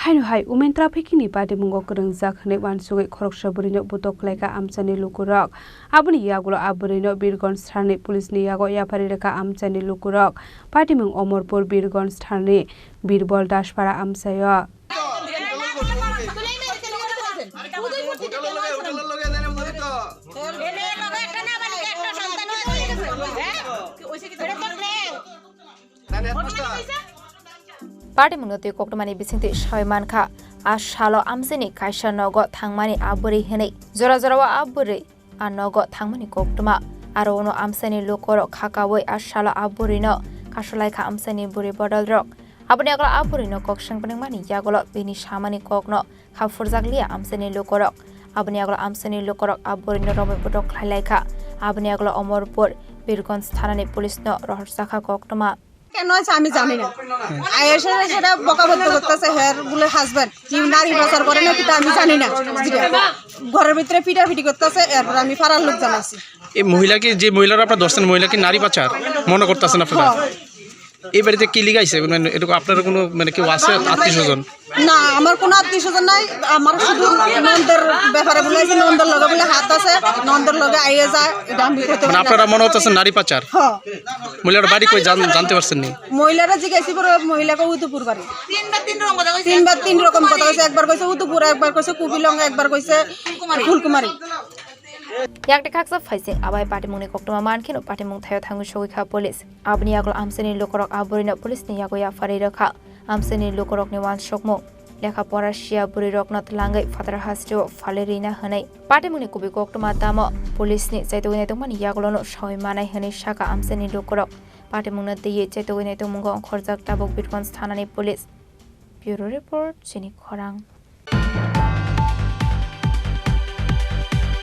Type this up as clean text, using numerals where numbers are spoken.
Hai umen trafficking ni Patimungo Khorokbrwi ne wansugai Khorokbrwi no butok laika amchani Lukurok abuni Yago abuni no Birgonj thani police ni Yago Yapharwi reka amchani Lukurok Patimung Omorpur Birgonj thani Birbol Dashpara amsayo Patimungo te koktomani bisingti shoymanka ashalo amsini kaisa nogo thangmani aburi hene jora wa aburi anogo thangmani koktoma aro ono amsani Lukurok khakawoi ashalo aburi no kasolaika amsani buri bodol rok abuni agla aburi no koksang penengmani Yago bini shamani kokno khafurjaklia amsani Lukurok abuni agla amsani Lukurok aburi no romi bodok khlailaka abuni agla Omorpur Birgonj thanani police no rohsakha koktoma কেন আছে আমি জানি না আয়েশা সেটা বকাবদ্ধ করতেছে হের বলে husband কি নারী পাচার করে না কিটা আমি জানি না ঘরের ভিতরে পিটাপিটি করতেছে এরপর আমি পাড়ার লোক জানাইছি এই মহিলাকে যে মহিলারা আপনারা দর্শন মহিলাকে নারী পাচার মনে করতেছেন আপনারা এই বাড়িতে কি লিগাইছে মানে এরকম আপনার কোনো মানে কেউ আছে আত্মীয়স্বজন না আমার কোনো আত্মীয়স্বজন নাই আমার শুধু নন্দের ব্যাপারে বলেছে নন্দের লগে বলে হাত আছে নন্দের লগে আইয়ে যায় এটা আমি কইতে মানে আপনারা মনে হচ্ছে নারী পাচার হ্যাঁ মহিলার বাড়ি কই জানতে পারছেন নি মহিলারা জিজ্ঞাসা করে মহিলাকে উতুপুর বাড়ি তিনবার তিন রকম কথা কইছে একবার কইছে উতুপুর একবার কইছে কুবিলঙ্গা একবার কইছে Phulkumari yakte khaksa phaising abai Patimung ni koktoma mankhin Patimung thayo thangu shogikha police abni aglo amsani Lukurok aburi no police ni Yago Yapharwi Rwkha amsani Lukurok ni wan shokmo lekha pora shia buri rokna tlangai fatara hastio falerina hanai Patimung ni kubi koktoma tamo police ni chaitogni tongmani Yago no shoi manai hanai shaka amsani Lukurok Patimung na diye chaitogni tongmungo Khorokbrwi tabok Birgonj thanani police Bureau report Chini Khorang